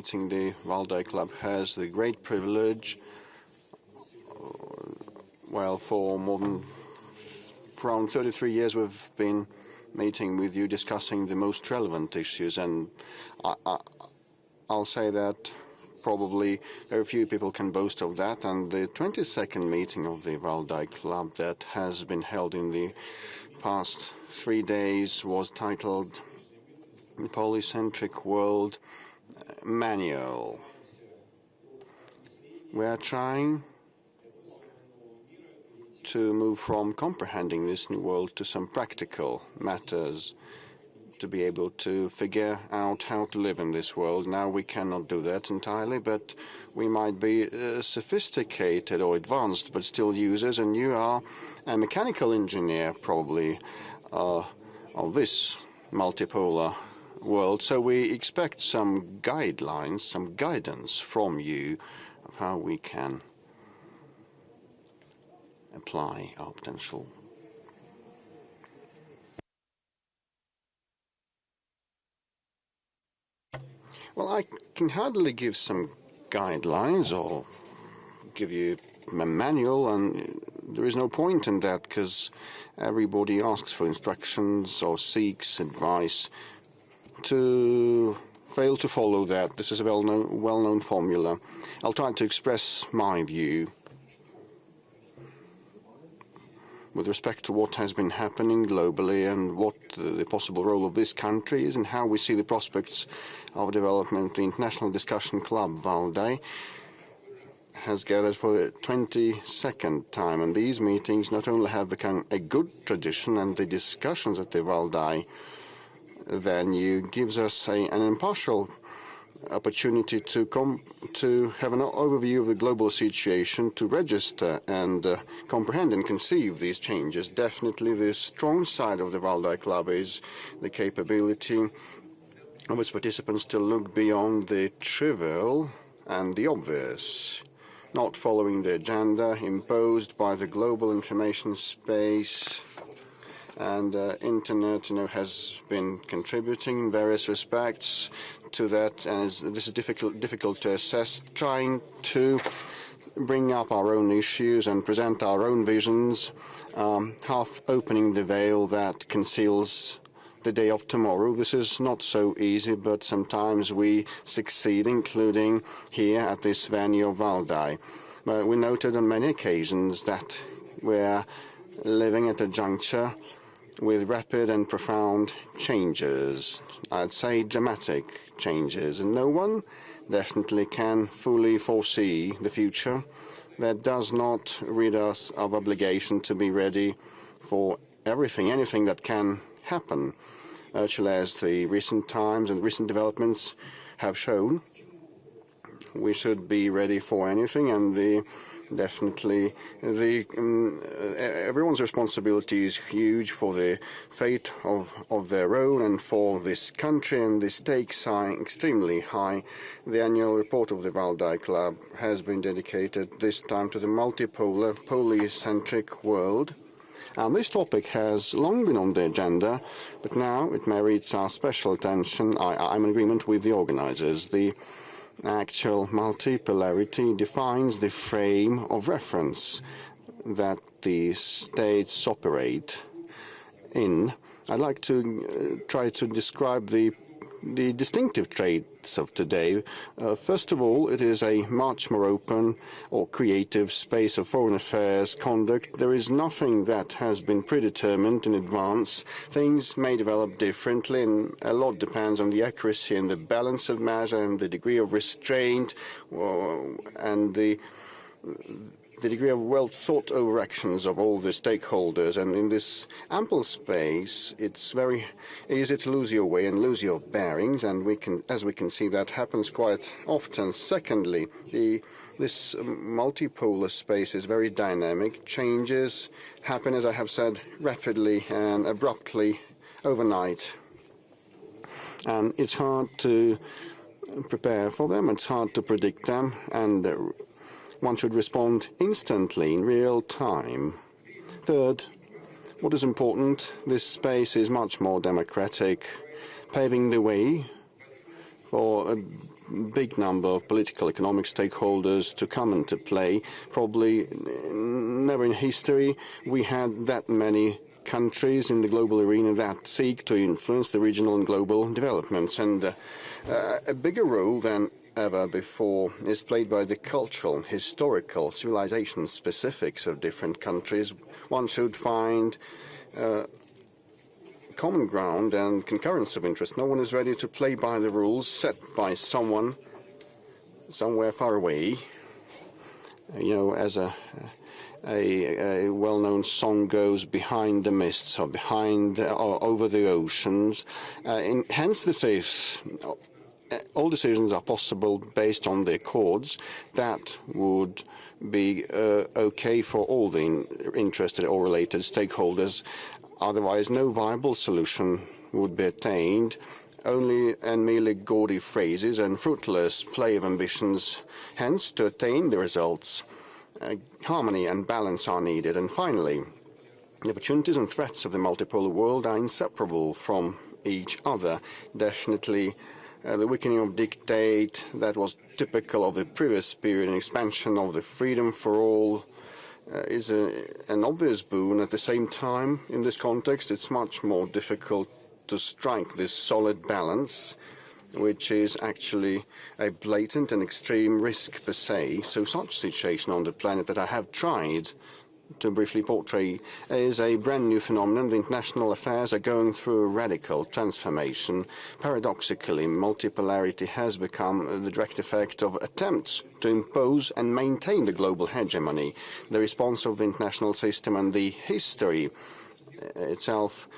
meeting. The Valdai Club has the great privilege, well, for more than around 33 years we've been meeting with you, discussing the most relevant issues, and I'll say that probably very few people can boast of that. And the 22nd meeting of the Valdai Club that has been held in the past 3 days was titled the Polycentric World Manual. We are trying to move from comprehending this new world to some practical matters, to be able to figure out how to live in this world. Now we cannot do that entirely, but we might be sophisticated or advanced, but still users, and you are a mechanical engineer probably of this multipolar world. So we expect some guidelines, some guidance from you of how we can apply our potential. Well, I can hardly give some guidelines or give you a manual, and there is no point in that because everybody asks for instructions or seeks advice. To fail to follow that, this is a well-known formula. I'll try to express my view with respect to what has been happening globally and what the possible role of this country is and how we see the prospects of development. The International Discussion Club, Valdai, has gathered for the 22nd time, and these meetings not only have become a good tradition, and the discussions at the Valdai venue gives us an impartial opportunity to have an overview of the global situation, to register and comprehend and conceive these changes. Definitely the strong side of the Valdai Club is the capability of its participants to look beyond the trivial and the obvious, not following the agenda imposed by the global information space. And Internet, has been contributing in various respects to that, and this is difficult to assess. Trying to bring up our own issues and present our own visions, half opening the veil that conceals the day of tomorrow. This is not so easy, but sometimes we succeed, including here at this venue of Valdai. But we noted on many occasions that we're living at a juncture with rapid and profound changes, I'd say dramatic changes, and no one definitely can fully foresee the future. That does not rid us of obligation to be ready for anything that can happen. Actually, as the recent times and recent developments have shown, we should be ready for anything, and definitely everyone's responsibility is huge for the fate of their own and for this country, and the stakes are extremely high. The annual report of the Valdai Club has been dedicated this time to the multipolar, polycentric world. And this topic has long been on the agenda, but now it merits our special attention. I'm in agreement with the organizers. The actual multipolarity defines the frame of reference that the states operate in. I'd like to try to describe the distinctive traits of today. First of all, it is a much more open or creative space of foreign affairs conduct. There is nothing that has been predetermined in advance. Things may develop differently, and a lot depends on the accuracy and the balance of measure and the degree of restraint and the degree of well-thought-over actions of all the stakeholders. And in this ample space, it's very easy to lose your way and lose your bearings, and as we can see, that happens quite often. Secondly, this multipolar space is very dynamic. Changes happen, as I have said, rapidly and abruptly overnight. And it's hard to prepare for them, it's hard to predict them, and one should respond instantly, in real time. Third, what is important, this space is much more democratic, paving the way for big number of political, economic stakeholders to come into play. Probably never in history we had that many countries in the global arena that seek to influence the regional and global developments. And a bigger role than ever before is played by the cultural, historical, civilization specifics of different countries. One should find common ground and concurrence of interest. No one is ready to play by the rules set by someone somewhere far away. You know, as a well-known song goes, behind the mists or behind or over the oceans. Hence the faith. All decisions are possible based on the accords that would be okay for all the interested or related stakeholders. Otherwise, no viable solution would be attained. Only and merely gaudy phrases and fruitless play of ambitions. Hence, to attain the results, harmony and balance are needed. And finally, the opportunities and threats of the multipolar world are inseparable from each other. Definitely, the weakening of dictate that was typical of the previous period and expansion of the freedom for all is an obvious boon. At the same time, in this context, it's much more difficult to strike this solid balance, which is actually a blatant and extreme risk per se. So such situation on the planet that I have tried to briefly portray is a brand new phenomenon. The international affairs are going through a radical transformation. Paradoxically, multipolarity has become the direct effect of attempts to impose and maintain the global hegemony. The response of the international system and the history itself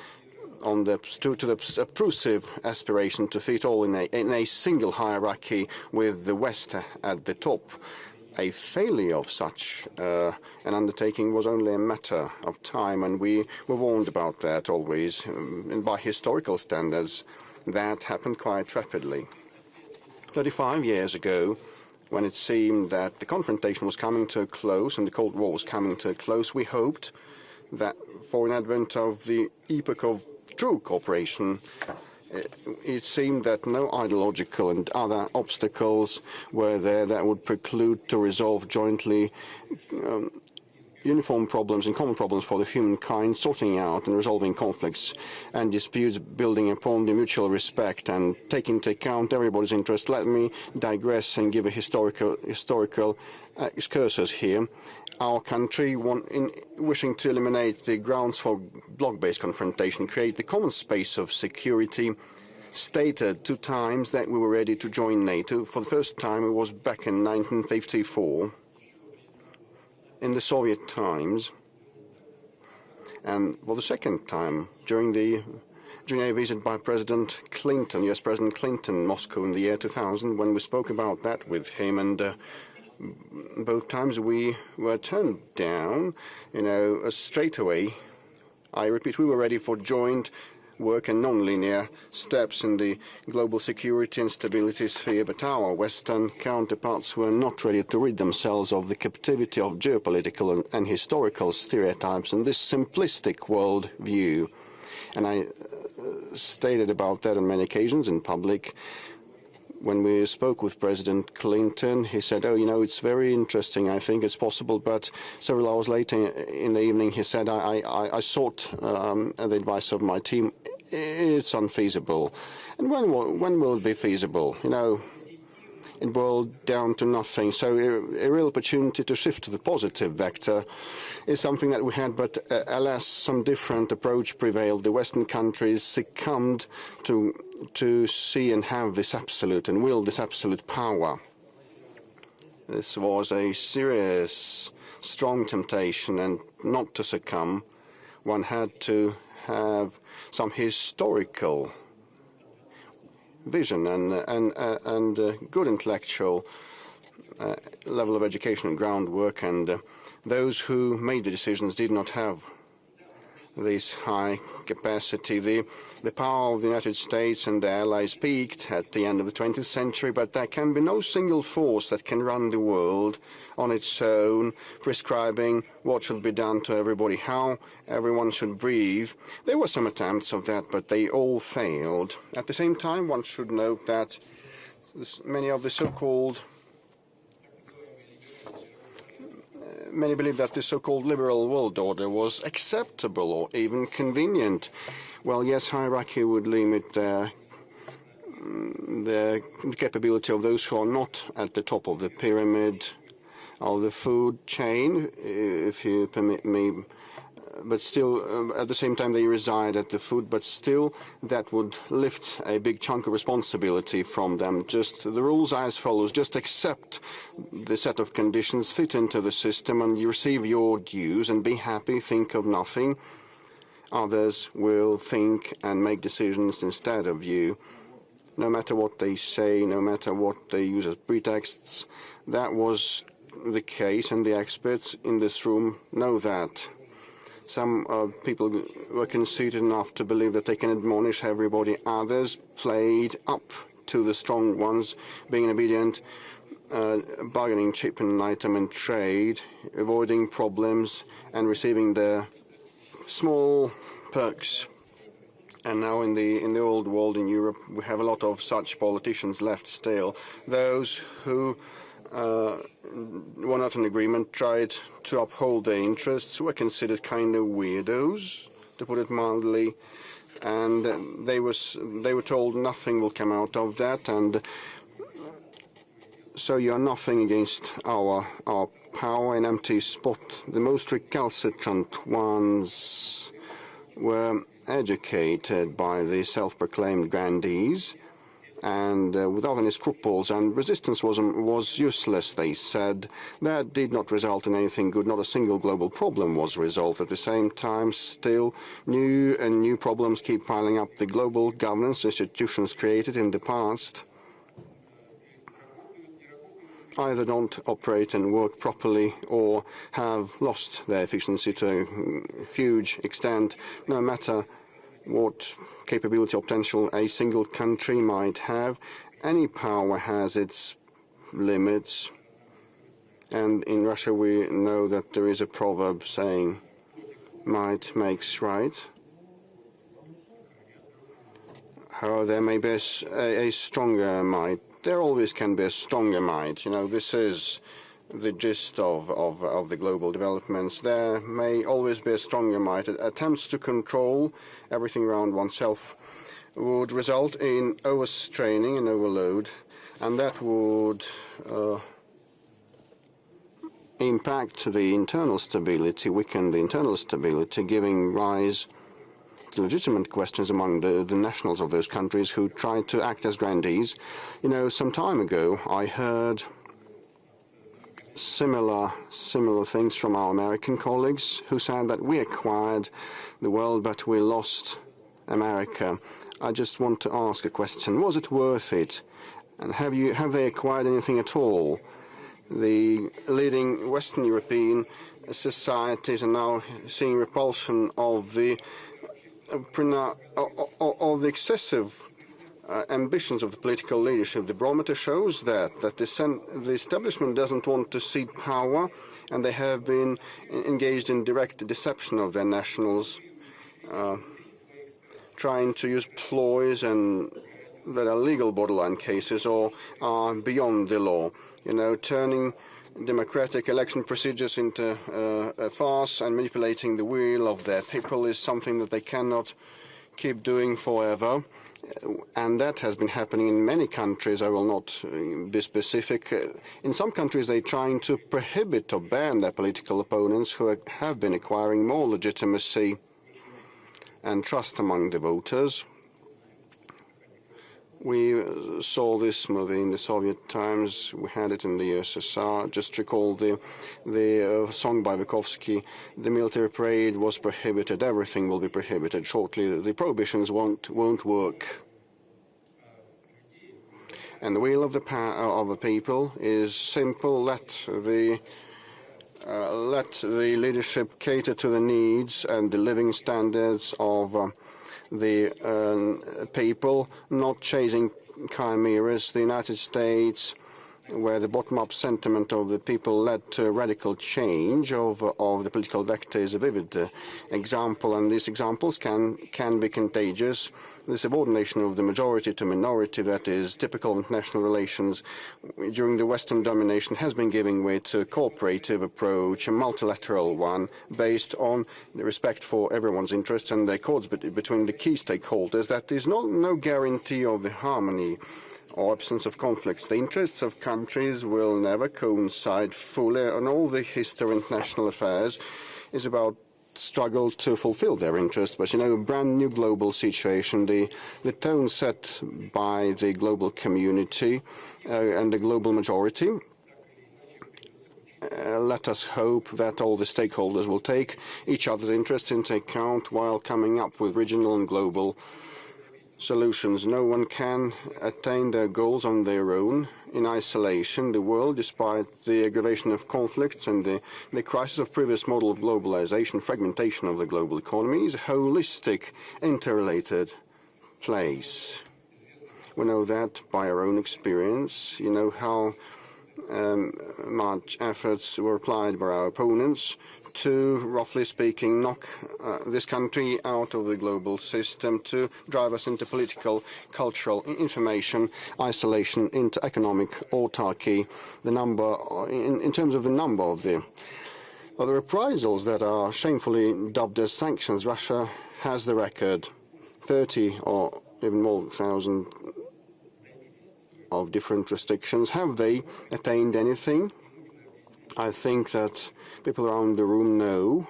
to the obtrusive aspiration to fit all in a single hierarchy with the West at the top. A failure of such an undertaking was only a matter of time, and we were warned about that always. And by historical standards, that happened quite rapidly. 35 years ago, when it seemed that the confrontation was coming to a close and the Cold War was coming to a close, we hoped that for an advent of the epoch of true cooperation, it seemed that no ideological and other obstacles were there that would preclude to resolve jointly uniform problems and common problems for the humankind, sorting out and resolving conflicts and disputes, building upon the mutual respect and taking into account everybody's interest. Let me digress and give a historical excursus here. Our country, wishing to eliminate the grounds for bloc-based confrontation, create the common space of security, stated 2 times that we were ready to join NATO. For the first time, it was back in 1954, in the Soviet times, and for the second time, during a visit by President Clinton, US President Clinton, in Moscow in the year 2000, when we spoke about that with him, and both times we were turned down, straight away. I repeat, we were ready for joint work and non-linear steps in the global security and stability sphere, but our Western counterparts were not ready to rid themselves of the captivity of geopolitical and historical stereotypes and this simplistic world view. And I stated about that on many occasions in public. When we spoke with President Clinton, he said, it's very interesting, I think it's possible, but several hours later in the evening he said, I sought the advice of my team, it's unfeasible. And when will it be feasible? It boiled down to nothing. So a real opportunity to shift to the positive vector is something that we had, but alas, some different approach prevailed. The Western countries succumbed to see and have this absolute and will this absolute power. This was a serious, strong temptation, and not to succumb, one had to have some historical vision and good intellectual level of education and groundwork, and those who made the decisions did not have this high capacity. The power of the United States and their allies peaked at the end of the 20th century, but there can be no single force that can run the world on its own, prescribing what should be done to everybody, how everyone should breathe. There were some attempts of that, but they all failed. At the same time, one should note that many of the so-called many believe that the so-called liberal world order was acceptable or even convenient. Well, yes, hierarchy would limit the capability of those who are not at the top of the pyramid of the food chain, if you permit me. But still, at the same time, they reside at the food, but still that would lift a big chunk of responsibility from them. Just the rules are as follows: just accept the set of conditions, fit into the system, and you receive your dues and be happy, think of nothing. Others will think and make decisions instead of you. No matter what they say, no matter what they use as pretexts, that was the case, and the experts in this room know that. Some people were conceited enough to believe that they can admonish everybody. Others played up to the strong ones, being obedient, bargaining chip and item and trade, avoiding problems and receiving their small perks. And now in the old world in Europe, we have a lot of such politicians left still. Those who were not in agreement, tried to uphold their interests, were considered kind of weirdos, to put it mildly, and they were told nothing will come out of that, and so you are nothing against our power, an empty spot. The most recalcitrant ones were educated by the self-proclaimed grandees, and without any scruples, and resistance was useless, they said. That did not result in anything good. Not a single global problem was resolved. At the same time, still new and new problems keep piling up. The global governance institutions created in the past either don't operate and work properly or have lost their efficiency to a huge extent. No matter what capability or potential a single country might have, any power has its limits. And in Russia we know that there is a proverb saying, might makes right. However, there may be a stronger might. There always can be a stronger might. You know, this is the gist of the global developments. There may always be a stronger might. Attempts to control everything around oneself would result in overstraining and overload, and that would impact the internal stability, weaken the internal stability, giving rise to legitimate questions among the nationals of those countries who tried to act as grandees. You know, some time ago I heard similar things from our American colleagues who said that we acquired the world but we lost America. I just want to ask a question. Was it worth it? And have they acquired anything at all? The leading Western European societies are now seeing repulsion of the excessive ambitions of the political leadership. The barometer shows that the establishment doesn't want to cede power, and they have been engaged in direct deception of their nationals, trying to use ploys and that are legal borderline cases or are beyond the law. You know, turning democratic election procedures into a farce and manipulating the will of their people is something that they cannot keep doing forever. And that has been happening in many countries. I will not be specific. In some countries, they're trying to prohibit or ban their political opponents who have been acquiring more legitimacy and trust among the voters. We saw this movie in the Soviet times. We had it in the USSR. Just recall the song by Vygotsky, "The military parade was prohibited. Everything will be prohibited shortly. The prohibitions won't work." And the will of the people is simple. Let the leadership cater to the needs and the living standards of the people, not chasing chimeras. The United States where the bottom-up sentiment of the people led to a radical change of the political vector is a vivid example, and these examples can be contagious. The subordination of the majority to minority that is typical of international relations during the Western domination has been giving way to a cooperative approach, a multilateral one, based on the respect for everyone's interests and the accords between the key stakeholders. That is no guarantee of the harmony or absence of conflicts. The interests of countries will never coincide fully, and all the history of international affairs is about struggle to fulfill their interests. But, a brand new global situation, the tone set by the global community and the global majority, let us hope that all the stakeholders will take each other's interests into account while coming up with regional and global solutions. No one can attain their goals on their own in isolation. The world, despite the aggravation of conflicts and the crisis of previous model of globalization, fragmentation of the global economy, is a holistic, interrelated place. We know that by our own experience. You know how much efforts were applied by our opponents to, roughly speaking, knock this country out of the global system, to drive us into political, cultural, information isolation, into economic autarky. The number, in terms of the number of the reprisals that are shamefully dubbed as sanctions, Russia has the record, 30 or even more thousand of different restrictions. Have they attained anything? I think that people around the room know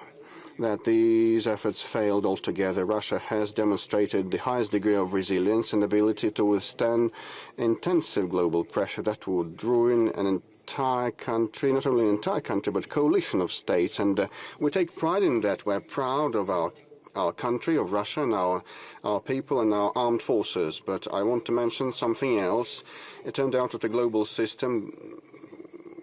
that these efforts failed altogether. Russia has demonstrated the highest degree of resilience and ability to withstand intensive global pressure that would ruin an entire country, not only an entire country, but a coalition of states. And we take pride in that. We're proud of our country, of Russia, and our people and our armed forces. But I want to mention something else. It turned out that the global system,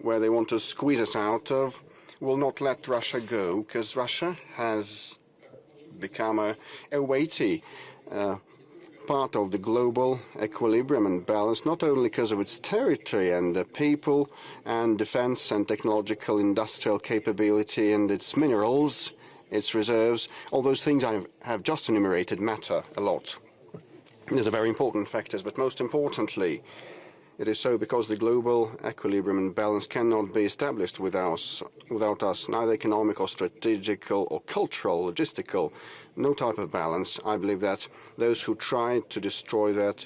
where they want to squeeze us out of, will not let Russia go, because Russia has become a weighty part of the global equilibrium and balance, not only because of its territory and the people and defense and technological industrial capability and its minerals, its reserves. All those things I have just enumerated matter a lot. These are very important factors, but most importantly, it is so because the global equilibrium and balance cannot be established without us, neither economic or strategical or cultural, logistical, no type of balance. I believe that those who tried to destroy that,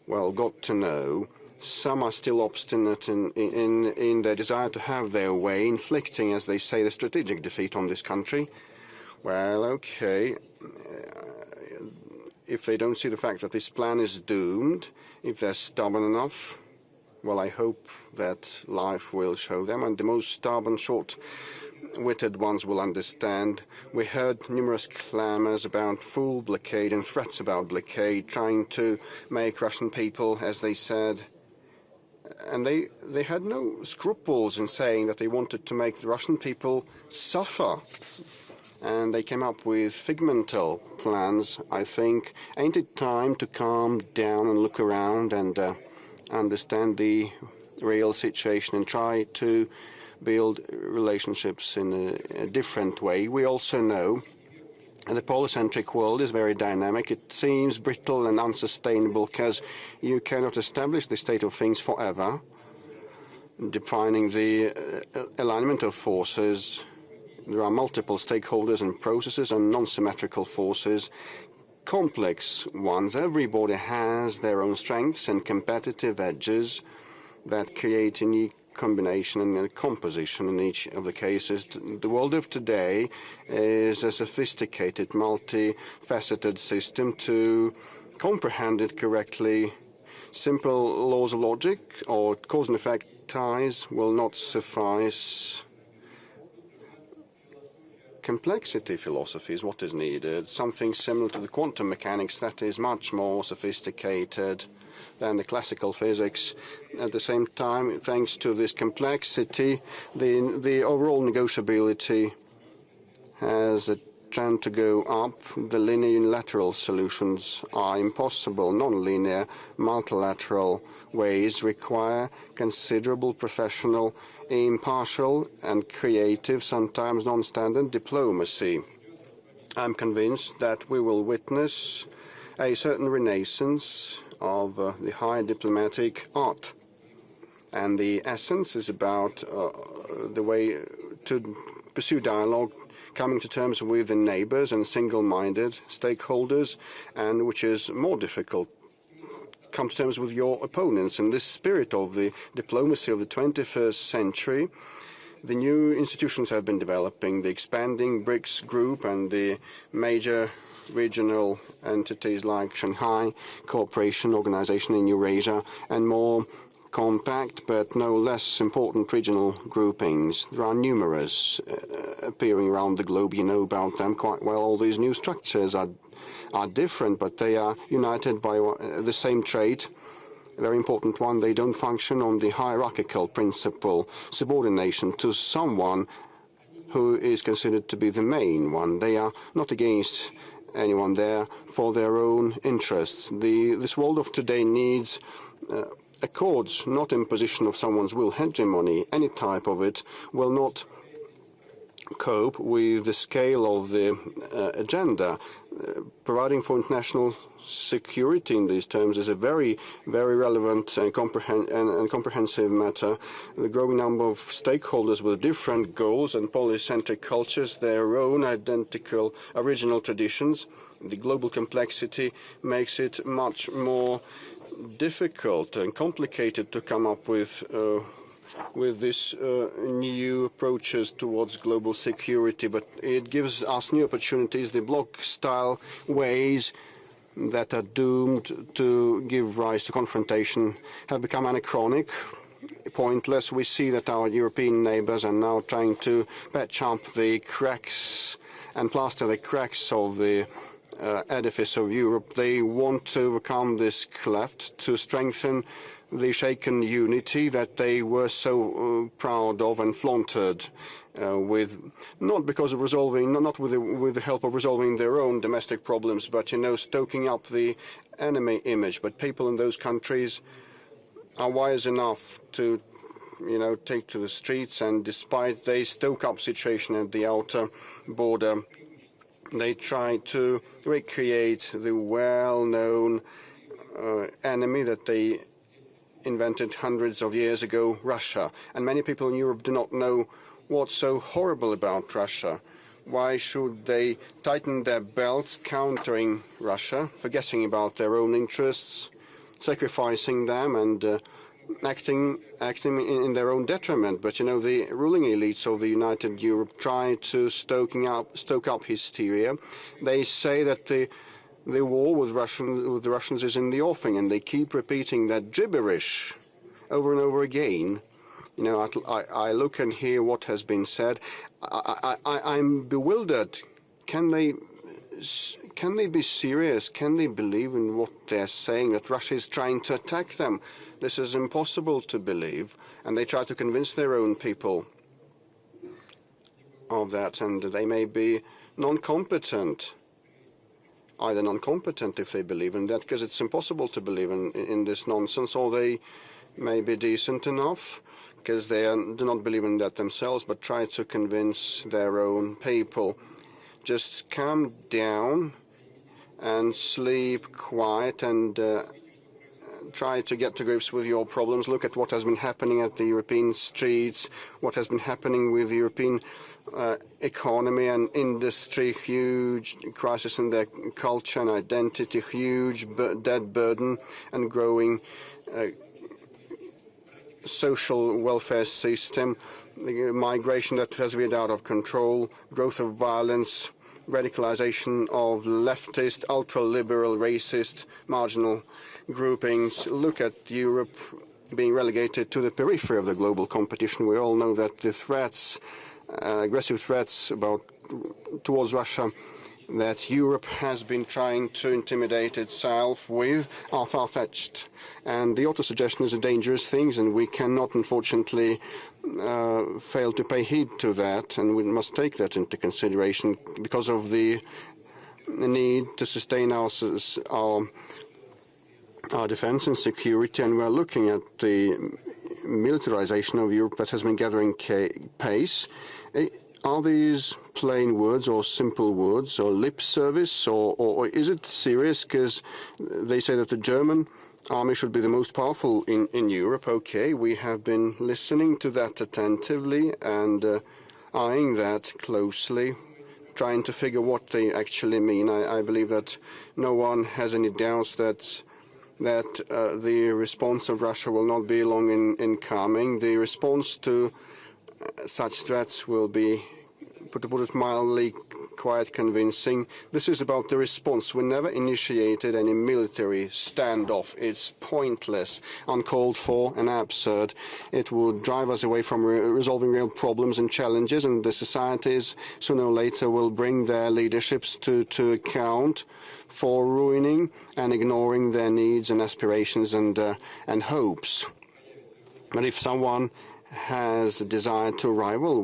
well, got to know. Some are still obstinate in their desire to have their way, inflicting, as they say, the strategic defeat on this country. Well, okay, if they don't see the fact that this plan is doomed, if they're stubborn enough, well, I hope that life will show them, and the most stubborn, short-witted ones will understand. We heard numerous clamors about full blockade and threats about blockade, trying to make Russian people, as they said, and they had no scruples in saying that they wanted to make the Russian people suffer. And they came up with figmental plans. I think, ain't it time to calm down and look around and understand the real situation and try to build relationships in a different way? We also know the polycentric world is very dynamic. It seems brittle and unsustainable because you cannot establish the state of things forever. Defining the alignment of forces, there are multiple stakeholders and processes and non-symmetrical forces, complex ones. Everybody has their own strengths and competitive edges that create a unique combination and a composition in each of the cases. The world of today is a sophisticated, multifaceted system. To comprehend it correctly, simple laws of logic or cause and effect ties will not suffice. Complexity philosophy is what is needed, something similar to the quantum mechanics that is much more sophisticated than the classical physics. At the same time, thanks to this complexity, the overall negotiability has a trend to go up. The linear unilateral solutions are impossible. Non-linear multilateral ways require considerable professional, impartial and creative, sometimes non-standard diplomacy. I'm convinced that we will witness a certain renaissance of the high diplomatic art. And the essence is about the way to pursue dialogue, coming to terms with the neighbors and single-minded stakeholders, and which is more difficult, come to terms with your opponents. In this spirit of the diplomacy of the 21st century, the new institutions have been developing, the expanding BRICS group and the major regional entities like Shanghai Cooperation Organization in Eurasia, and more compact but no less important regional groupings. There are numerous appearing around the globe. You know about them quite well. All these new structures are different, but they are united by the same trait. A very important one: they don't function on the hierarchical principle, subordination to someone who is considered to be the main one. They are not against anyone there for their own interests. This world of today needs accords, not imposition of someone's will. Hegemony, any type of it, will not cope with the scale of the agenda. Providing for international security in these terms is a very, very relevant and comprehensive matter. The growing number of stakeholders with different goals and polycentric cultures, their own identical original traditions, the global complexity makes it much more difficult and complicated to come up with this new approaches towards global security, but it gives us new opportunities. The bloc-style ways that are doomed to give rise to confrontation have become anachronic, pointless. We see that our European neighbors are now trying to patch up the cracks and plaster the cracks of the edifice of Europe. They want to overcome this cleft, to strengthen the shaken unity that they were so proud of and flaunted with, not because of resolving, not with the help of resolving their own domestic problems, but, you know, stoking up the enemy image. But people in those countries are wise enough to, you know, take to the streets, and despite they stoke up situation at the outer border, they try to recreate the well-known enemy that they invented hundreds of years ago, Russia. And many people in Europe do not know what's so horrible about Russia. Why should they tighten their belts countering Russia, forgetting about their own interests, sacrificing them and acting in their own detriment? But, you know, the ruling elites of the United Europe try to stoke up hysteria. They say that the war with the Russians is in the offing, and they keep repeating that gibberish over and over again. You know, I look and hear what has been said. I'm bewildered. Can they be serious? Can they believe in what they're saying, that Russia is trying to attack them? This is impossible to believe, and they try to convince their own people of that, and they may be non-competent. Either non-competent if they believe in that, because it's impossible to believe in this nonsense, or they may be decent enough because they do not believe in that themselves, but try to convince their own people. Just calm down and sleep quiet and try to get to grips with your problems. Look at what has been happening at the European streets, what has been happening with the European economy and industry, huge crisis in their culture and identity, huge debt burden and growing social welfare system, migration that has been out of control, growth of violence, radicalization of leftist, ultra-liberal, racist, marginal groupings. Look at Europe being relegated to the periphery of the global competition. We all know that the threats, aggressive threats towards Russia that Europe has been trying to intimidate itself with are far-fetched. And the auto-suggestion is a dangerous thing, and we cannot, unfortunately, fail to pay heed to that, and we must take that into consideration because of the need to sustain our defense and security, and we're looking at the militarization of Europe that has been gathering pace. Are these plain words or simple words or lip service, or is it serious? Because they say that the German army should be the most powerful in Europe. Okay, we have been listening to that attentively and eyeing that closely, trying to figure what they actually mean. I believe that no one has any doubts that the response of Russia will not be long in coming. The response to such threats will be, to put it mildly, quite convincing. This is about the response. We never initiated any military standoff. It's pointless, uncalled for, and absurd. It would drive us away from resolving real problems and challenges, and the societies sooner or later will bring their leaderships to account for ruining and ignoring their needs and aspirations and hopes. But if someone has a desire to rival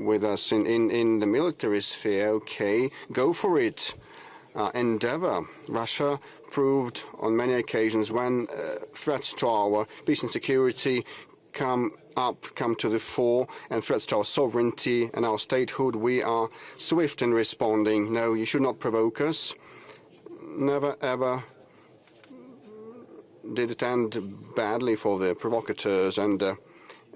with us in the military sphere, okay, go for it. Endeavor. Russia proved on many occasions when threats to our peace and security come to the fore, and threats to our sovereignty and our statehood, we are swift in responding. No, you should not provoke us. Never ever did it end badly for the provocateurs, and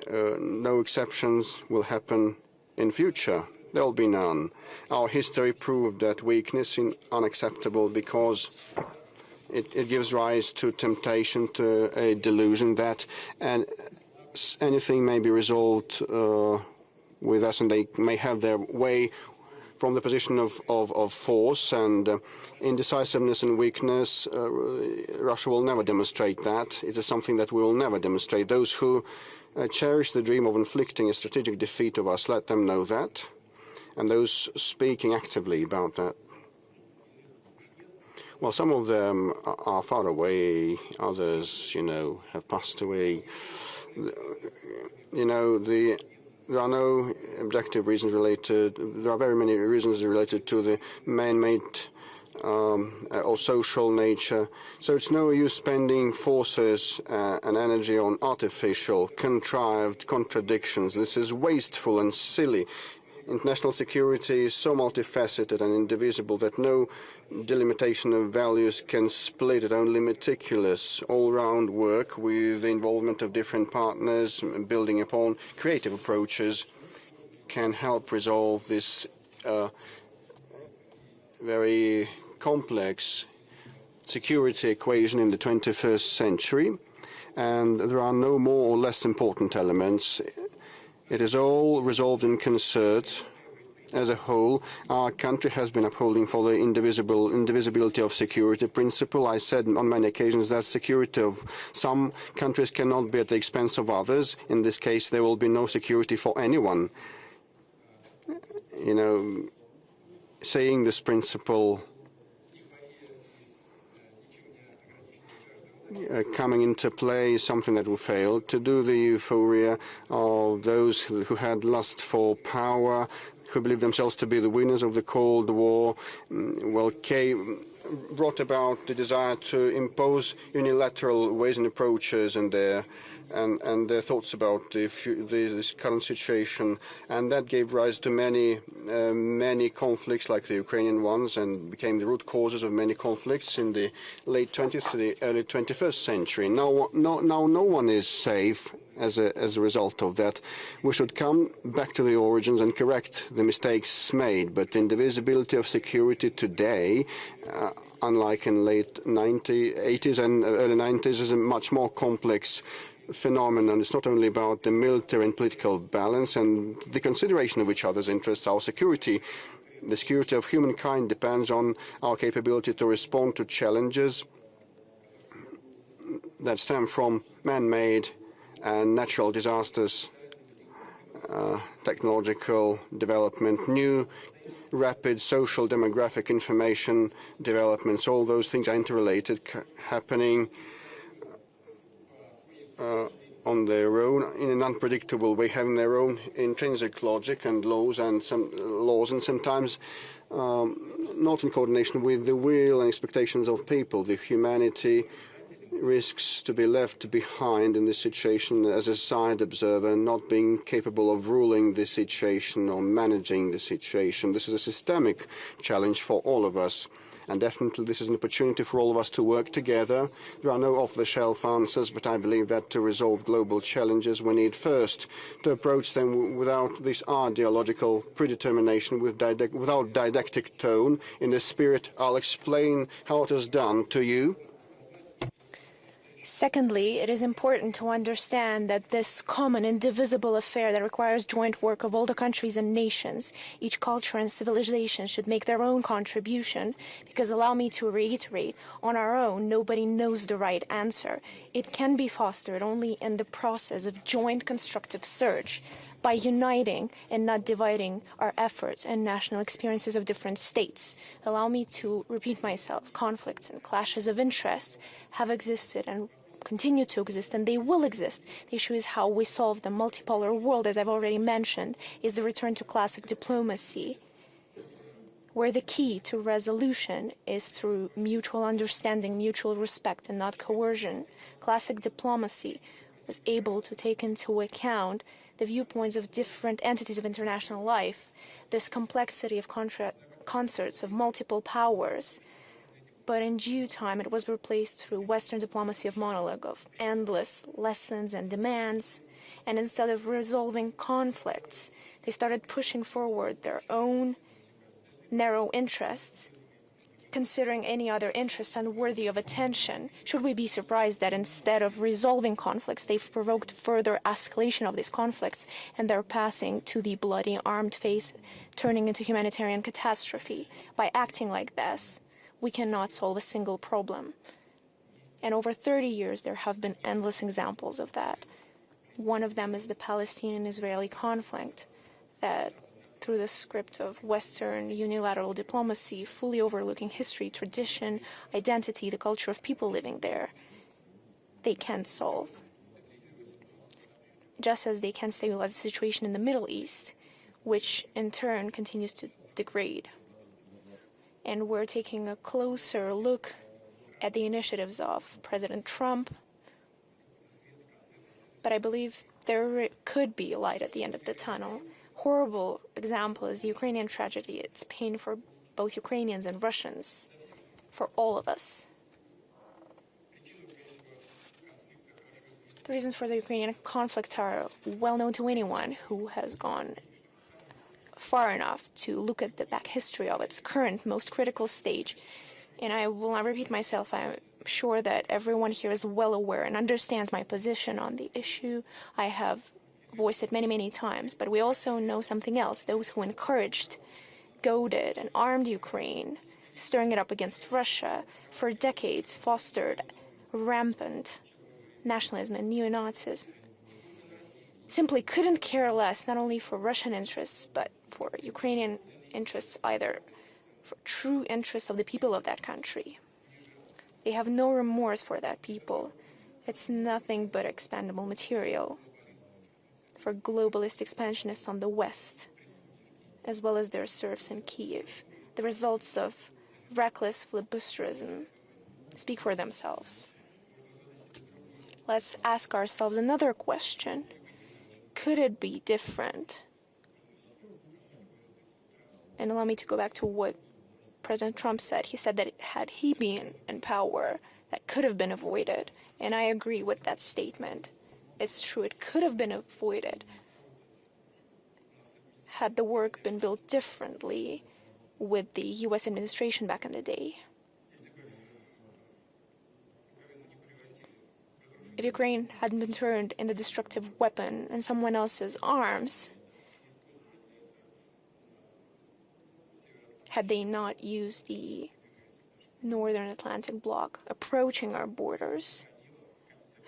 no exceptions will happen in future. There will be none. Our history proved that weakness is unacceptable because it gives rise to temptation, to a delusion that anything may be resolved with us, and they may have their way from the position of force and indecisiveness and weakness. Russia will never demonstrate that. It is something that we will never demonstrate. Those who cherish the dream of inflicting a strategic defeat of us, let them know that. And those speaking actively about that, well, some of them are far away, others, have passed away. There are no objective reasons related. There are very many reasons related to the man-made or social nature. So it's no use spending forces and energy on artificial, contrived contradictions. This is wasteful and silly. International security is so multifaceted and indivisible that no delimitation of values can split it. Only meticulous, all-round work with the involvement of different partners, building upon creative approaches, can help resolve this very complex security equation in the 21st century. And there are no more or less important elements. It is all resolved in concert. As a whole, our country has been upholding for the indivisibility of security principle. I said on many occasions that security of some countries cannot be at the expense of others. In this case, there will be no security for anyone. Saying this principle coming into play is something that will fail. To do the euphoria of those who had lust for power, who believed themselves to be the winners of the Cold War, brought about the desire to impose unilateral ways and approaches and their thoughts about this current situation, and that gave rise to many conflicts like the Ukrainian ones, and became the root causes of many conflicts in the late 20th to the early 21st century. Now no one is safe as a result of that. We should come back to the origins and correct the mistakes made, but the indivisibility of security today, unlike in late 80s and early 90s, is a much more complex phenomenon. It's not only about the military and political balance and the consideration of each other's interests. Our security, the security of humankind, depends on our capability to respond to challenges that stem from man-made and natural disasters. technological development, new rapid social demographic information developments. All those things are interrelated, happening on their own in an unpredictable way, having their own intrinsic logic and laws, and sometimes not in coordination with the will and expectations of people. The humanity risks to be left behind in this situation as a side observer, not being capable of ruling the situation or managing the situation. This is a systemic challenge for all of us. And definitely this is an opportunity for all of us to work together. There are no off-the-shelf answers, but I believe that to resolve global challenges, we need first to approach them without this ideological predetermination, without didactic tone. In this spirit, I'll explain how it is done to you. Secondly, it is important to understand that this common, indivisible affair that requires joint work of all the countries and nations, each culture and civilization should make their own contribution, because allow me to reiterate, on our own, nobody knows the right answer. It can be fostered only in the process of joint constructive search, by uniting and not dividing our efforts and national experiences of different states. Allow me to repeat myself. Conflicts and clashes of interest have existed and continue to exist, and they will exist. The issue is how we solve the multipolar world, as I've already mentioned, is the return to classic diplomacy, where the key to resolution is through mutual understanding, mutual respect, and not coercion. Classic diplomacy was able to take into account the viewpoints of different entities of international life, this complexity of concerts of multiple powers. But in due time, it was replaced through Western diplomacy of monologue, of endless lessons and demands. And instead of resolving conflicts, they started pushing forward their own narrow interests, considering any other interest unworthy of attention. Should we be surprised that instead of resolving conflicts, they've provoked further escalation of these conflicts, and they're passing to the bloody armed phase, turning into humanitarian catastrophe? By acting like this, we cannot solve a single problem. And over 30 years, there have been endless examples of that. One of them is the Palestinian-Israeli conflict, that through the script of Western unilateral diplomacy, fully overlooking history, tradition, identity, the culture of people living there, they can't solve. Just as they can't stabilize the situation in the Middle East, which in turn continues to degrade. And we're taking a closer look at the initiatives of President Trump. But I believe there could be light at the end of the tunnel. Horrible example is the Ukrainian tragedy. It's pain for both Ukrainians and Russians, for all of us. The reasons for the Ukrainian conflict are well known to anyone who has gone far enough to look at the back history of its current most critical stage. And I will not repeat myself. I'm sure that everyone here is well aware and understands my position on the issue. I have voiced it many, many times, but we also know something else. Those who encouraged, goaded, and armed Ukraine, stirring it up against Russia, for decades fostered rampant nationalism and neo-Nazism, simply couldn't care less, not only for Russian interests, but for Ukrainian interests, either for true interests of the people of that country. They have no remorse for that people. It's nothing but expendable material for globalist expansionists on the West, as well as their serfs in Kiev. The results of reckless filibusterism speak for themselves. Let's ask ourselves another question. Could it be different? And allow me to go back to what President Trump said. He said that had he been in power, that could have been avoided. And I agree with that statement. It's true, it could have been avoided had the work been built differently with the U.S. administration back in the day. If Ukraine hadn't been turned into a destructive weapon in someone else's arms, had they not used the Northern Atlantic bloc approaching our borders,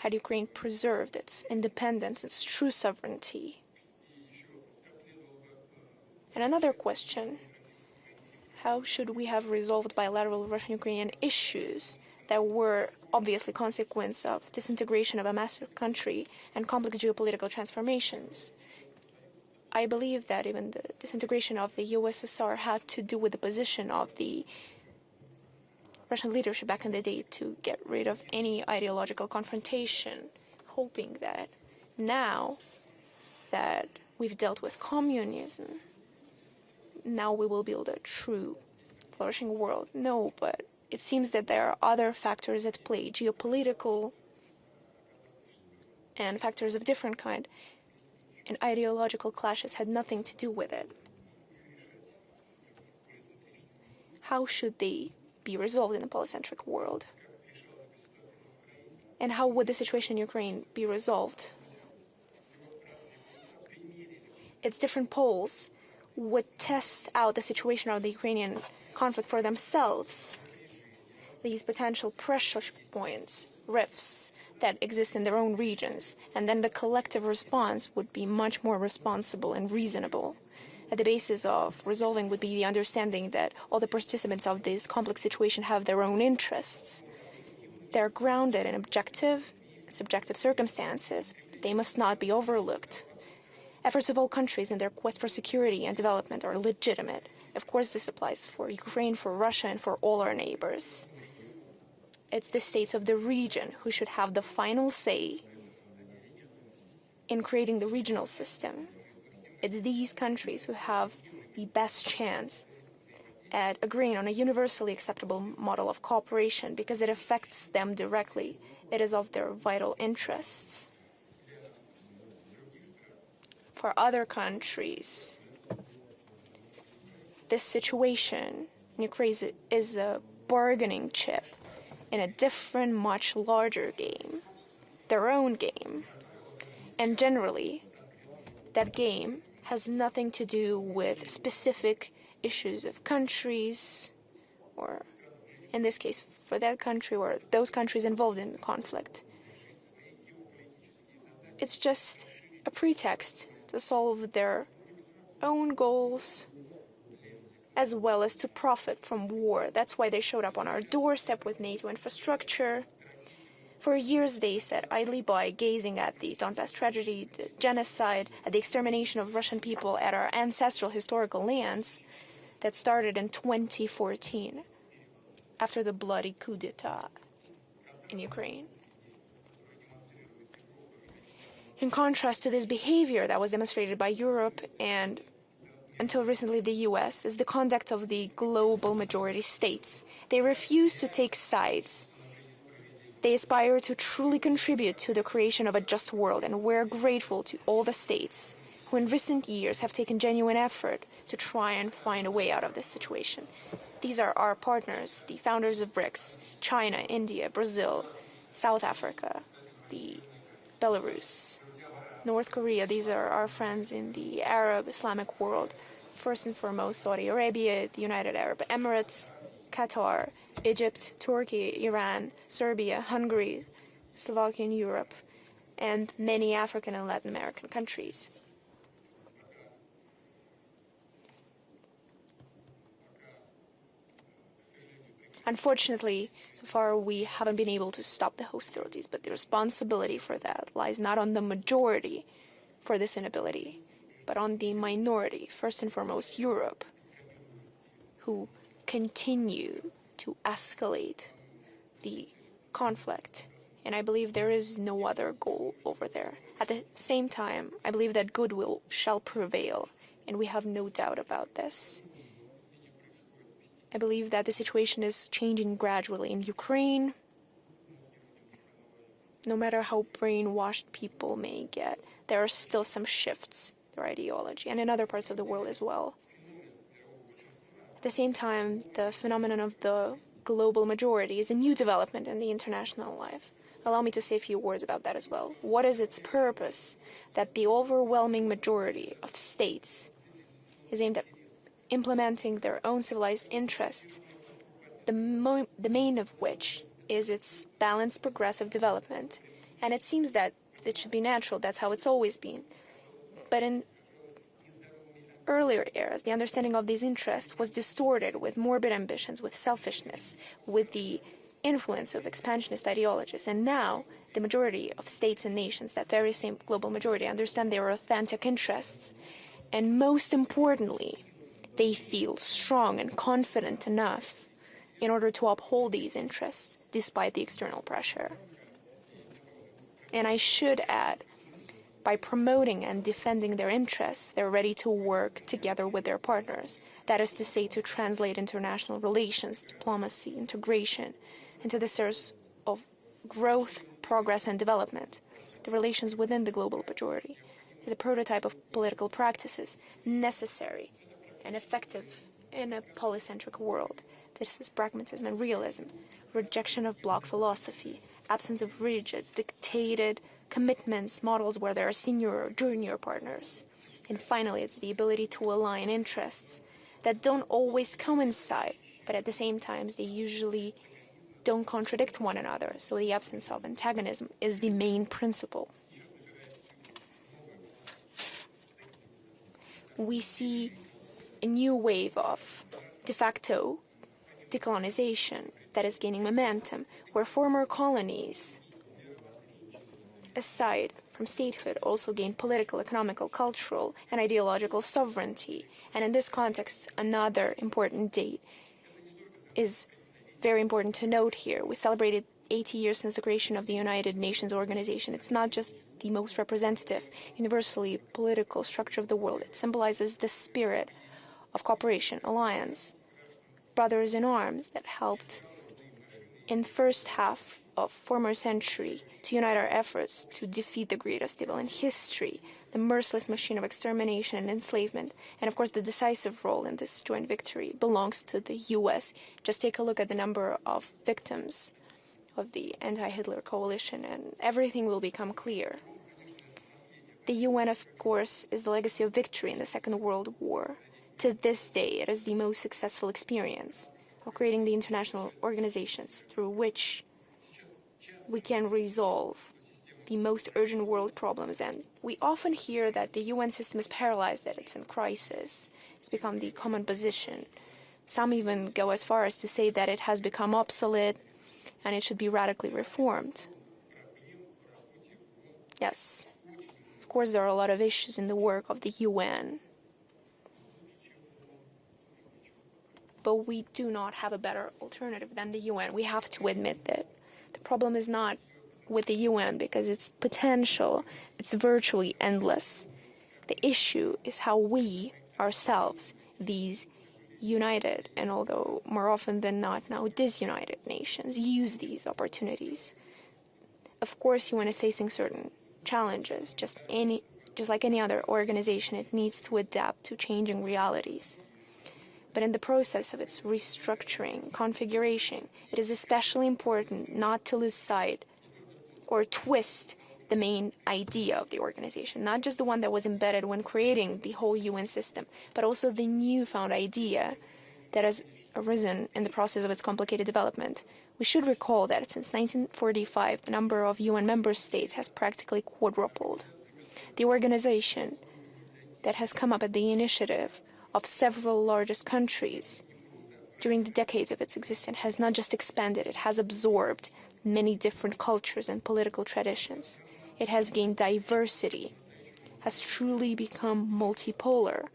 had Ukraine preserved its independence, its true sovereignty, And another question: how should we have resolved bilateral Russian-Ukrainian issues that were obviously consequence of disintegration of a massive country and complex geopolitical transformations? I believe that even the disintegration of the USSR had to do with the position of the Russian leadership back in the day to get rid of any ideological confrontation, hoping that now that we've dealt with communism, now we will build a true flourishing world. No, but it seems that there are other factors at play, geopolitical and factors of different kind, and ideological clashes had nothing to do with it. How should they be resolved in a polycentric world? And how would the situation in Ukraine be resolved? Its different poles would test out the situation of the Ukrainian conflict for themselves. These potential pressure points, rifts that exist in their own regions, and then the collective response would be much more responsible and reasonable. At the basis of resolving would be the understanding that all the participants of this complex situation have their own interests. They're grounded in objective and subjective circumstances. They must not be overlooked. Efforts of all countries in their quest for security and development are legitimate. Of course, this applies for Ukraine, for Russia, and for all our neighbors. It's the states of the region who should have the final say in creating the regional system. It's these countries who have the best chance at agreeing on a universally acceptable model of cooperation because it affects them directly. It is of their vital interests. For other countries, this situation in Ukraine is a bargaining chip in a different, much larger game, their own game. And generally, that game has nothing to do with specific issues of countries, or in this case, for that country or those countries involved in the conflict. It's just a pretext to solve their own goals as well as to profit from war. That's why they showed up on our doorstep with NATO infrastructure. For years they sat idly by, gazing at the Donbass tragedy, the genocide, at the extermination of Russian people at our ancestral historical lands that started in 2014 after the bloody coup d'etat in Ukraine. In contrast to this behavior that was demonstrated by Europe and, until recently, the US, is the conduct of the global majority states. They refuse to take sides. They aspire to truly contribute to the creation of a just world, and we're grateful to all the states who in recent years have taken genuine effort to try and find a way out of this situation. These are our partners, the founders of BRICS, China, India, Brazil, South Africa, the Belarus, North Korea. These are our friends in the Arab Islamic world. First and foremost, Saudi Arabia, the United Arab Emirates, Qatar, Egypt, Turkey, Iran, Serbia, Hungary, Slovakia in Europe, and many African and Latin American countries. Unfortunately, so far we haven't been able to stop the hostilities, but the responsibility for that lies not on the majority for this inability, but on the minority, first and foremost Europe, who continue to escalate the conflict. And I believe there is no other goal over there. At the same time, I believe that goodwill shall prevail, and we have no doubt about this. I believe that the situation is changing gradually in Ukraine. No matter how brainwashed people may get, there are still some shifts in their ideology, and in other parts of the world as well. At the same time, the phenomenon of the global majority is a new development in the international life. Allow me to say a few words about that as well. What is its purpose? That the overwhelming majority of states is aimed at implementing their own civilized interests, the main of which is its balanced progressive development. And it seems that it should be natural, that's how it's always been. But in earlier eras, the understanding of these interests was distorted with morbid ambitions, with selfishness, with the influence of expansionist ideologies. And now, the majority of states and nations, that very same global majority, understand their authentic interests. And most importantly, they feel strong and confident enough in order to uphold these interests despite the external pressure. And I should add, by promoting and defending their interests, they're ready to work together with their partners. That is to say, to translate international relations, diplomacy, integration, into the source of growth, progress, and development. The relations within the global majority is a prototype of political practices necessary and effective in a polycentric world. This is pragmatism and realism, rejection of bloc philosophy, absence of rigid, dictated commitments, models where there are senior or junior partners. And finally, it's the ability to align interests that don't always coincide, but at the same time, they usually don't contradict one another. So the absence of antagonism is the main principle. We see a new wave of de facto decolonization that is gaining momentum, where former colonies, aside from statehood, also gain political, economical, cultural, and ideological sovereignty. And in this context, another important date is very important to note here. We celebrated 80 years since the creation of the United Nations organization. It's not just the most representative, universally political structure of the world. It symbolizes the spirit of cooperation, alliance, brothers in arms that helped in the first half of former century to unite our efforts to defeat the greatest evil in history, the merciless machine of extermination and enslavement. And of course, the decisive role in this joint victory belongs to the US. Just take a look at the number of victims of the anti-Hitler coalition and everything will become clear. The UN, of course, is the legacy of victory in the Second World War. To this day, it is the most successful experience of creating the international organizations through which we can resolve the most urgent world problems. And we often hear that the UN system is paralyzed, that it's in crisis. It's become the common position. Some even go as far as to say that it has become obsolete and it should be radically reformed. Yes, of course there are a lot of issues in the work of the UN. But we do not have a better alternative than the UN. We have to admit that. The problem is not with the UN because its potential, it's virtually endless. The issue is how we, ourselves, these united, and although more often than not now disunited nations, use these opportunities. Of course, UN is facing certain challenges. Just like any other organization, it needs to adapt to changing realities. But in the process of its restructuring, configuration, it is especially important not to lose sight or twist the main idea of the organization, not just the one that was embedded when creating the whole UN system, but also the newfound idea that has arisen in the process of its complicated development. We should recall that since 1945, the number of UN member states has practically quadrupled. The organization that has come up at the initiative of several largest countries during the decades of its existence has not just expanded, it has absorbed many different cultures and political traditions. It has gained diversity, has truly become multipolar,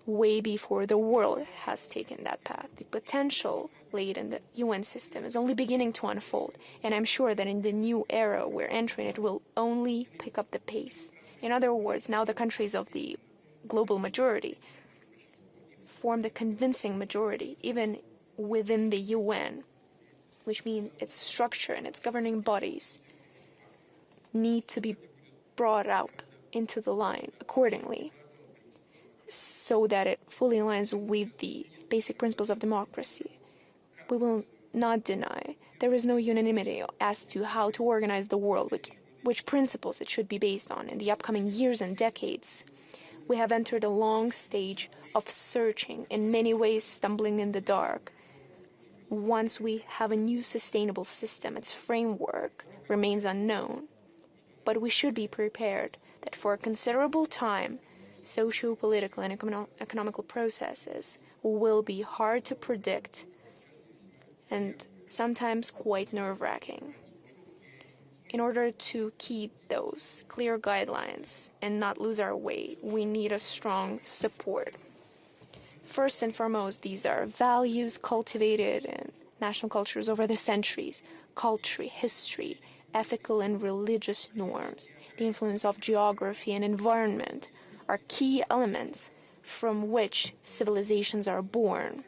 way before the world has taken that path. The potential laid in the UN system is only beginning to unfold, and I'm sure that in the new era we're entering, it will only pick up the pace. In other words, now the countries of the global majority form the convincing majority, even within the UN, which means its structure and its governing bodies need to be brought up into the line accordingly, so that it fully aligns with the basic principles of democracy. We will not deny there is no unanimity as to how to organize the world, which principles it should be based on in the upcoming years and decades. We have entered a long stage of searching, in many ways stumbling in the dark. Once we have a new sustainable system, its framework remains unknown. But we should be prepared that for a considerable time, socio-political and economical processes will be hard to predict and sometimes quite nerve-wracking. In order to keep those clear guidelines and not lose our way, we need a strong support. First and foremost, these are values cultivated in national cultures over the centuries: culture, history, ethical and religious norms, the influence of geography and environment are key elements from which civilizations are born.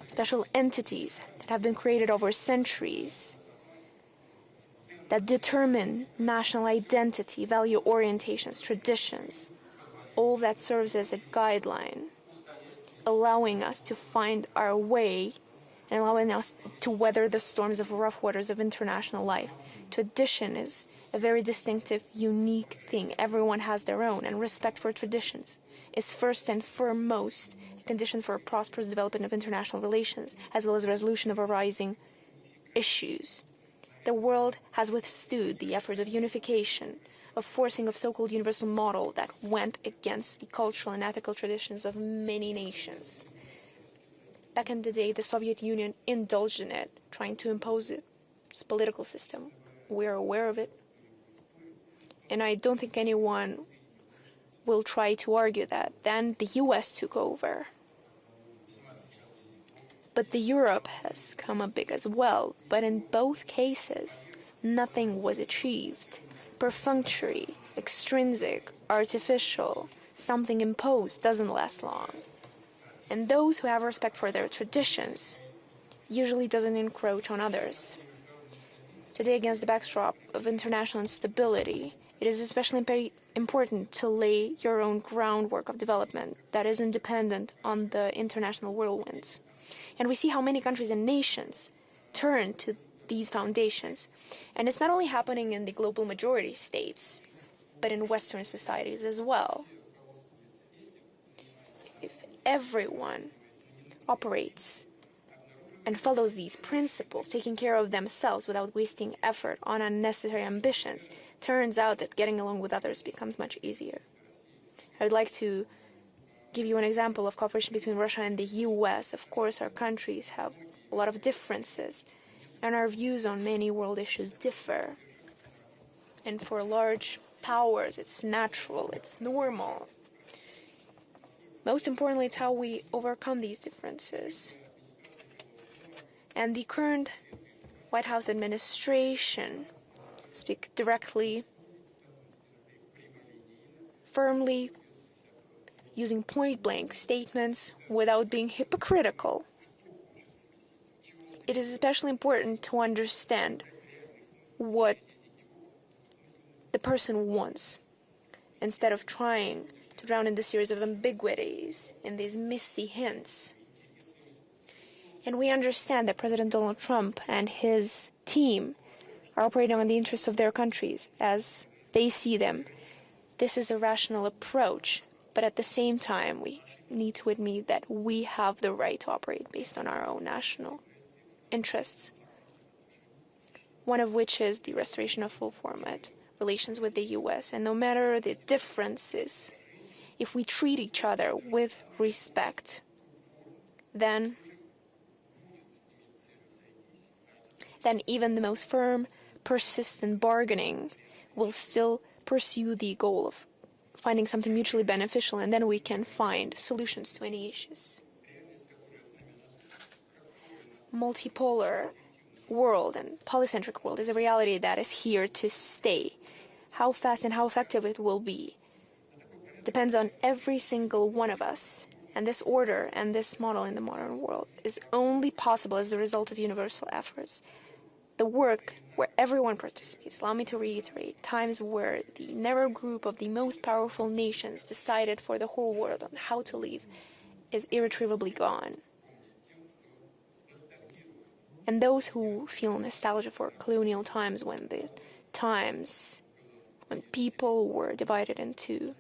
Special entities that have been created over centuries that determine national identity, value orientations, traditions, all that serves as a guideline, allowing us to find our way and allowing us to weather the storms of rough waters of international life. Tradition is a very distinctive, unique thing. Everyone has their own, and respect for traditions is first and foremost a condition for a prosperous development of international relations, as well as resolution of arising issues. The world has withstood the efforts of unification, of forcing of so-called universal model that went against the cultural and ethical traditions of many nations. Back in the day, the Soviet Union indulged in it, trying to impose its political system. We're aware of it. And I don't think anyone will try to argue that. Then the US took over. But the Europe has come up big as well. But in both cases, nothing was achieved. Perfunctory, extrinsic, artificial, something imposed doesn't last long. And those who have respect for their traditions usually doesn't encroach on others. Today, against the backdrop of international instability, it is especially important to lay your own groundwork of development that is independent on the international whirlwinds. And we see how many countries and nations turn to these foundations. And it's not only happening in the global majority states, but in Western societies as well. If everyone operates and follows these principles, taking care of themselves without wasting effort on unnecessary ambitions, turns out that getting along with others becomes much easier. I would like to give you an example of cooperation between Russia and the US. Of course, our countries have a lot of differences, and our views on many world issues differ. And for large powers, it's natural, it's normal. Most importantly, it's how we overcome these differences. And the current White House administration speak directly, firmly, using point-blank statements without being hypocritical. It is especially important to understand what the person wants, instead of trying to drown in the series of ambiguities, in these misty hints. And we understand that President Donald Trump and his team are operating on the interests of their countries as they see them. This is a rational approach, but at the same time, we need to admit that we have the right to operate based on our own national interests, one of which is the restoration of full format relations with the US. And no matter the differences, if we treat each other with respect, then even the most firm, persistent bargaining will still pursue the goal of finding something mutually beneficial, and then we can find solutions to any issues. Multipolar world and polycentric world is a reality that is here to stay. How fast and how effective it will be depends on every single one of us. And this order and this model in the modern world is only possible as a result of universal efforts. The work where everyone participates, allow me to reiterate, times where the narrow group of the most powerful nations decided for the whole world on how to live, is irretrievably gone. And those who feel nostalgia for colonial times, when people were divided into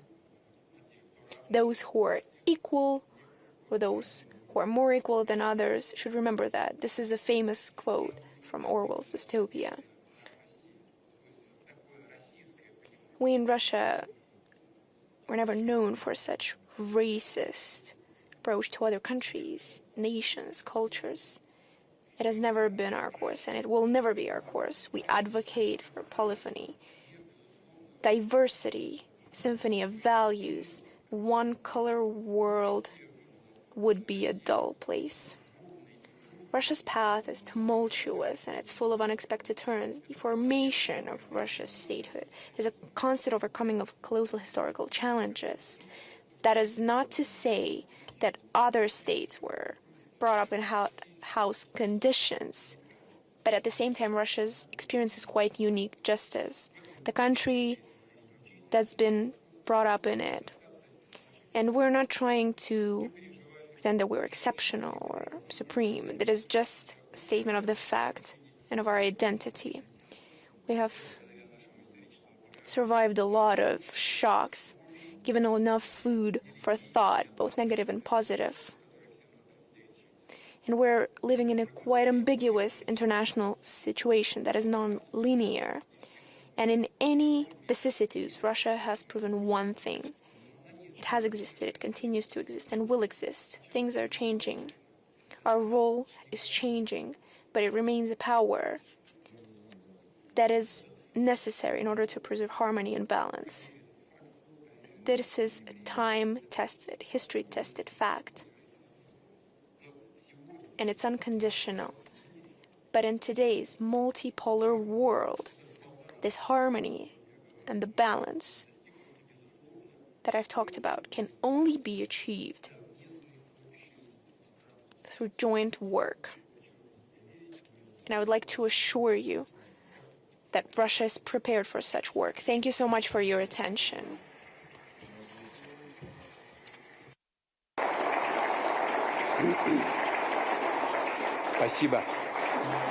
those who are equal or those who are more equal than others, should remember that this is a famous quote from Orwell's dystopia. We in Russia we're never known for such racist approach to other countries, nations, cultures. It has never been our course, and it will never be our course. We advocate for polyphony, diversity, symphony of values. One color world would be a dull place. Russia's path is tumultuous and it's full of unexpected turns. The formation of Russia's statehood is a constant overcoming of colossal historical challenges. That is not to say that other states were brought up in house conditions, but at the same time Russia's experience is quite unique, just as the country that's been brought up in it. And we're not trying to pretend that we're exceptional or supreme. It is just a statement of the fact and of our identity. We have survived a lot of shocks, given enough food for thought, both negative and positive. And we're living in a quite ambiguous international situation that is non-linear. And in any vicissitudes, Russia has proven one thing. It has existed, it continues to exist, and will exist. Things are changing. Our role is changing, but it remains a power that is necessary in order to preserve harmony and balance. This is a time-tested, history-tested fact. And it's unconditional. But in today's multipolar world, this harmony and the balance that I've talked about can only be achieved through joint work. And I would like to assure you that Russia is prepared for such work. Thank you so much for your attention.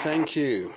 Thank you.